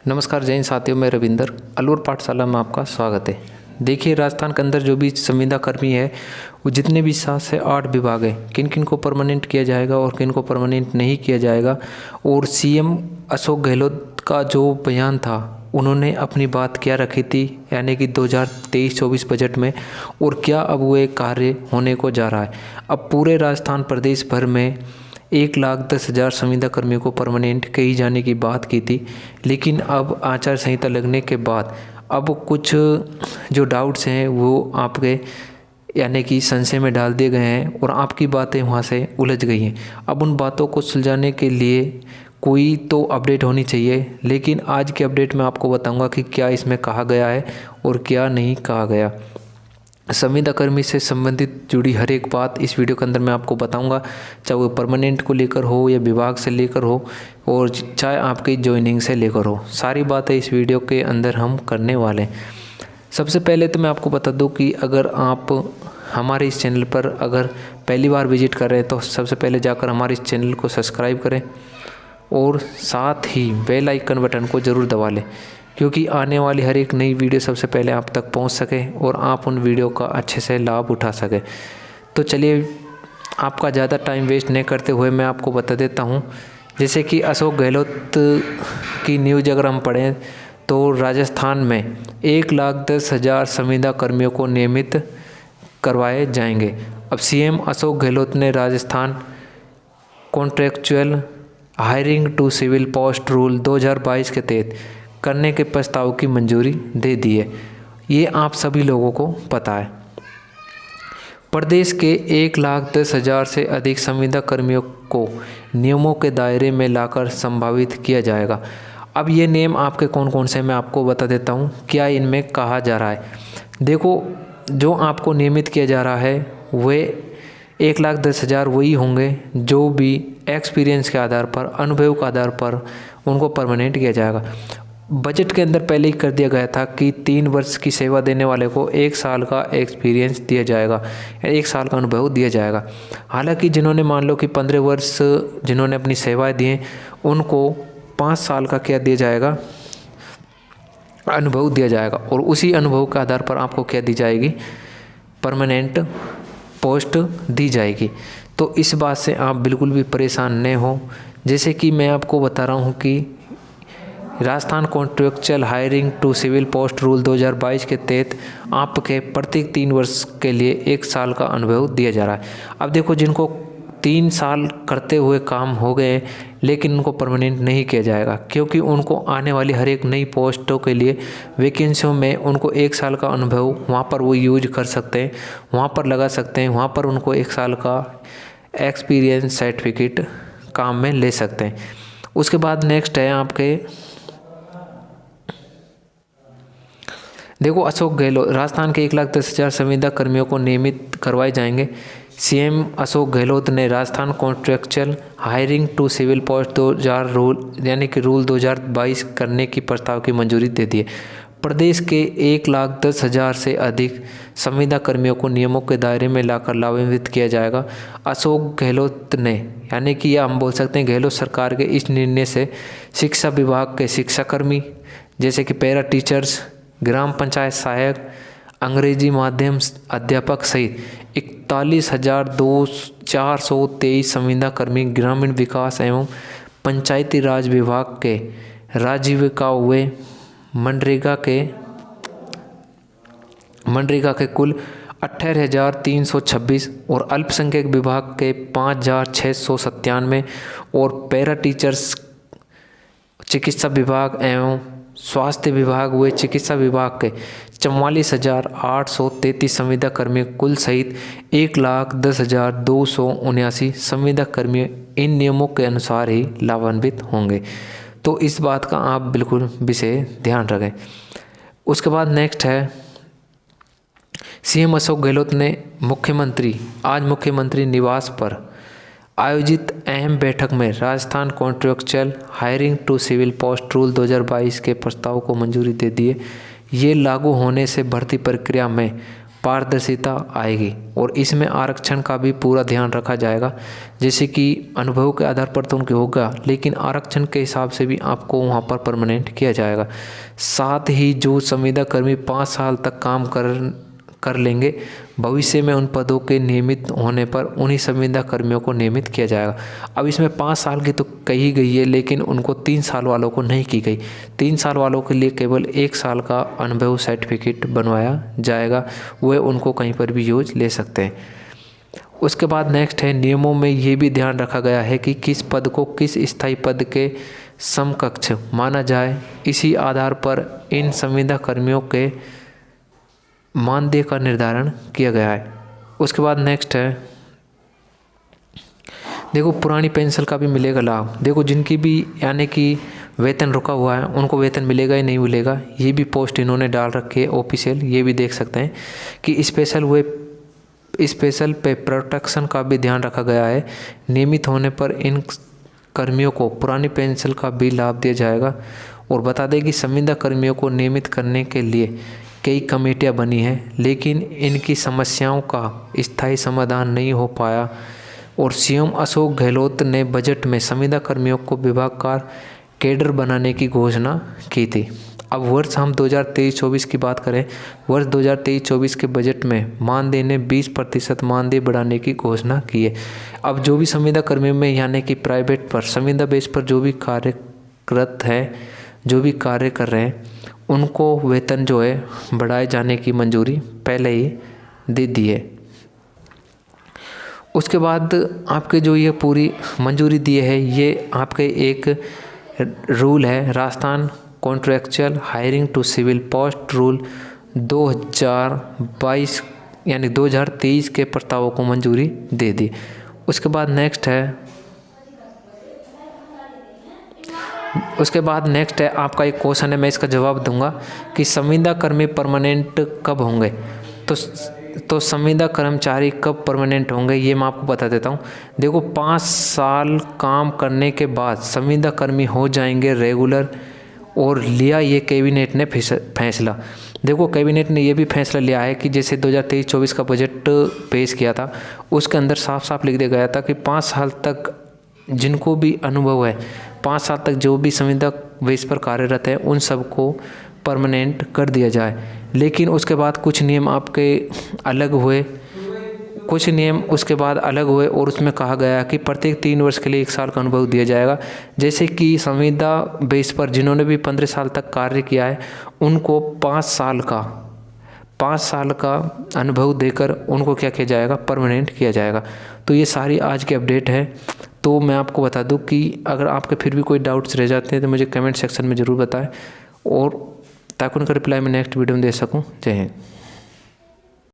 नमस्कार जय हिंद साथियों, मैं रविंदर अलवर पाठशाला में आपका स्वागत है। देखिए, राजस्थान के अंदर जो भी संविदा कर्मी है वो जितने भी 7 से 8 विभाग हैं, किन किन को परमानेंट किया जाएगा और किन को परमानेंट नहीं किया जाएगा। और सीएम अशोक गहलोत का जो बयान था, उन्होंने अपनी बात क्या रखी थी, यानी कि 2023-24 बजट में, और क्या अब वो एक कार्य होने को जा रहा है। अब पूरे राजस्थान प्रदेश भर में 1,10,000 संविदा कर्मियों को परमानेंट किए जाने की बात की थी, लेकिन अब आचार संहिता लगने के बाद अब कुछ जो डाउट्स हैं वो आपके यानी कि संशय में डाल दिए गए हैं और आपकी बातें वहाँ से उलझ गई हैं। अब उन बातों को सुलझाने के लिए कोई तो अपडेट होनी चाहिए, लेकिन आज के अपडेट में आपको बताऊंगा कि क्या इसमें कहा गया है और क्या नहीं कहा गया। संविदा कर्मी से संबंधित जुड़ी हर एक बात इस वीडियो के अंदर मैं आपको बताऊंगा, चाहे वो परमानेंट को लेकर हो या विभाग से लेकर हो और चाहे आपकी ज्वाइनिंग से लेकर हो। सारी बातें इस वीडियो के अंदर हम करने वाले हैं। सबसे पहले तो मैं आपको बता दूं कि अगर आप हमारे इस चैनल पर अगर पहली बार विजिट कर रहे हैं तो सबसे पहले जाकर हमारे इस चैनल को सब्सक्राइब करें और साथ ही बेल आइकन बटन को ज़रूर दबा लें, क्योंकि आने वाली हर एक नई वीडियो सबसे पहले आप तक पहुंच सके और आप उन वीडियो का अच्छे से लाभ उठा सके। तो चलिए, आपका ज़्यादा टाइम वेस्ट नहीं करते हुए मैं आपको बता देता हूं। जैसे कि अशोक गहलोत की न्यूज़ अगर हम पढ़ें तो राजस्थान में 1,10,000 संविदा कर्मियों को नियमित करवाए जाएंगे। अब सीएम अशोक गहलोत ने Rajasthan contractual hiring to civil post rule 2022 के तहत करने के प्रस्ताव की मंजूरी दे दी है। ये आप सभी लोगों को पता है। प्रदेश के 1,10,000 से अधिक संविदा कर्मियों को नियमों के दायरे में लाकर संभावित किया जाएगा। अब ये नियम आपके कौन कौन से मैं आपको बता देता हूँ, क्या इनमें कहा जा रहा है। देखो, जो आपको नियमित किया जा रहा है वे 1,10,000 वही होंगे जो भी एक्सपीरियंस के आधार पर, अनुभव के आधार पर उनको परमानेंट किया जाएगा। बजट के अंदर पहले ही कर दिया गया था कि 3 वर्ष की सेवा देने वाले को 1 साल का एक्सपीरियंस दिया जाएगा, 1 साल का अनुभव दिया जाएगा। हालांकि जिन्होंने मान लो कि 15 वर्ष जिन्होंने अपनी सेवाएं दी हैं, उनको 5 साल का क्या दिया जाएगा, अनुभव दिया जाएगा, और उसी अनुभव के आधार पर आपको क्या दी जाएगी, परमानेंट पोस्ट दी जाएगी। तो इस बात से आप बिल्कुल भी परेशान नहीं हो। जैसे कि मैं आपको बता रहा हूँ कि Rajasthan contractual hiring to civil post rule 2022 के तहत आपके प्रत्येक 3 वर्ष के लिए 1 साल का अनुभव दिया जा रहा है। अब देखो, जिनको 3 साल करते हुए काम हो गए लेकिन उनको परमानेंट नहीं किया जाएगा, क्योंकि उनको आने वाली हर एक नई पोस्टों के लिए वैकेंसियों में उनको 1 साल का अनुभव वहाँ पर वो यूज कर सकते हैं, वहाँ पर लगा सकते हैं, वहाँ पर उनको 1 साल का एक्सपीरियंस सर्टिफिकेट काम में ले सकते हैं। उसके बाद नेक्स्ट है आपके, देखो, अशोक गहलोत राजस्थान के 1,10,000 संविदा कर्मियों को नियमित करवाए जाएंगे। सीएम अशोक गहलोत ने Rajasthan contractual hiring to civil post 2000 rule यानी कि रूल 2022 करने की प्रस्ताव की मंजूरी दे दी है। प्रदेश के 1,10,000 से अधिक संविदा कर्मियों को नियमों के दायरे में लाकर लाभान्वित किया जाएगा। अशोक गहलोत ने, यानी कि या हम बोल सकते हैं गहलोत सरकार के इस निर्णय से शिक्षा विभाग के शिक्षाकर्मी जैसे कि पैरा टीचर्स, ग्राम पंचायत सहायक, अंग्रेजी माध्यम अध्यापक सहित 41,423 संविदा कर्मी ग्रामीण विकास एवं पंचायती राज विभाग के राजीविका हुए मनरेगा के कुल 18,326 और अल्पसंख्यक विभाग के 5,697 और पैरा टीचर्स चिकित्सा विभाग एवं स्वास्थ्य विभाग हुए चिकित्सा विभाग के 44,833 संविदा कर्मी कुल सहित 1,10,279 संविदा कर्मी इन नियमों के अनुसार ही लाभान्वित होंगे। तो इस बात का आप बिल्कुल विशेष ध्यान रखें। उसके बाद नेक्स्ट है, सीएम अशोक गहलोत ने आज मुख्यमंत्री निवास पर आयोजित अहम बैठक में Rajasthan contractual hiring to civil post rule 2022 के प्रस्ताव को मंजूरी दे दी है। ये लागू होने से भर्ती प्रक्रिया में पारदर्शिता आएगी और इसमें आरक्षण का भी पूरा ध्यान रखा जाएगा। जैसे कि अनुभव के आधार पर तो उनके होगा, लेकिन आरक्षण के हिसाब से भी आपको वहाँ पर परमानेंट किया जाएगा। साथ ही जो संविदा कर्मी 5 साल तक काम कर लेंगे, भविष्य में उन पदों के नियमित होने पर उन्हीं संविदा कर्मियों को नियमित किया जाएगा। अब इसमें 5 साल की तो कही गई है, लेकिन उनको 3 साल वालों को नहीं की गई। 3 साल वालों के लिए केवल 1 साल का अनुभव सर्टिफिकेट बनवाया जाएगा, वह उनको कहीं पर भी यूज ले सकते हैं। उसके बाद नेक्स्ट है, नियमों में ये भी ध्यान रखा गया है कि किस पद को किस स्थायी पद के समकक्ष माना जाए। इसी आधार पर इन संविदा कर्मियों के मानदेय का निर्धारण किया गया है। उसके बाद नेक्स्ट है, देखो पुरानी पेंशन का भी मिलेगा लाभ। देखो जिनकी भी यानी कि वेतन रुका हुआ है उनको वेतन मिलेगा या नहीं मिलेगा, ये भी पोस्ट इन्होंने डाल रखी है ऑफिशियल, ये भी देख सकते हैं कि स्पेशल पे प्रोटेक्शन का भी ध्यान रखा गया है। नियमित होने पर इन कर्मियों को पुरानी पेंशन का भी लाभ दिया जाएगा। और बता दें कि संविदा कर्मियों को नियमित करने के लिए कई कमेटियां बनी हैं, लेकिन इनकी समस्याओं का स्थायी समाधान नहीं हो पाया और सीएम अशोक गहलोत ने बजट में संविदा कर्मियों को विभागवार कैडर बनाने की घोषणा की थी। अब वर्ष हम 2023-24 की बात करें, वर्ष 2023-24 के बजट में मानदेय ने 20% मानदेय बढ़ाने की घोषणा की है। अब जो भी संविदा कर्मियों में यानी कि प्राइवेट पर संविदा बेस पर जो भी कार्यरत हैं, जो भी कार्य कर रहे हैं, उनको वेतन जो है बढ़ाए जाने की मंजूरी पहले ही दे दी है। उसके बाद आपके जो ये पूरी मंजूरी दी है, ये आपके एक रूल है, Rajasthan contractual hiring to civil post rule 2022 यानी 2023 के प्रस्तावों को मंजूरी दे दी। उसके बाद नेक्स्ट है आपका एक क्वेश्चन है, मैं इसका जवाब दूंगा कि संविदा कर्मी परमानेंट कब होंगे। तो संविदा कर्मचारी कब परमानेंट होंगे ये मैं आपको बता देता हूँ। देखो 5 साल काम करने के बाद संविदा कर्मी हो जाएंगे रेगुलर, और लिया ये कैबिनेट ने फैसला। देखो कैबिनेट ने ये भी फैसला लिया है कि जैसे 2023-24 का बजट पेश किया था, उसके अंदर साफ साफ लिख दिया गया था कि 5 साल तक जिनको भी अनुभव है, 5 साल तक जो भी संविदा बेस पर कार्यरत है, उन सबको परमानेंट कर दिया जाए। लेकिन उसके बाद कुछ नियम आपके अलग हुए, और उसमें कहा गया कि प्रत्येक 3 वर्ष के लिए 1 साल का अनुभव दिया जाएगा। जैसे कि संविदा बेस पर जिन्होंने भी 15 साल तक कार्य किया है, उनको 5 साल का अनुभव देकर उनको क्या किया जाएगा, परमानेंट किया जाएगा। तो ये सारी आज की अपडेट है। तो मैं आपको बता दूं कि अगर आपके फिर भी कोई डाउट्स रह जाते हैं तो मुझे कमेंट सेक्शन में ज़रूर बताएं, और ताकि उनका रिप्लाई मैं नेक्स्ट वीडियो में दे सकूं। जय हिंद।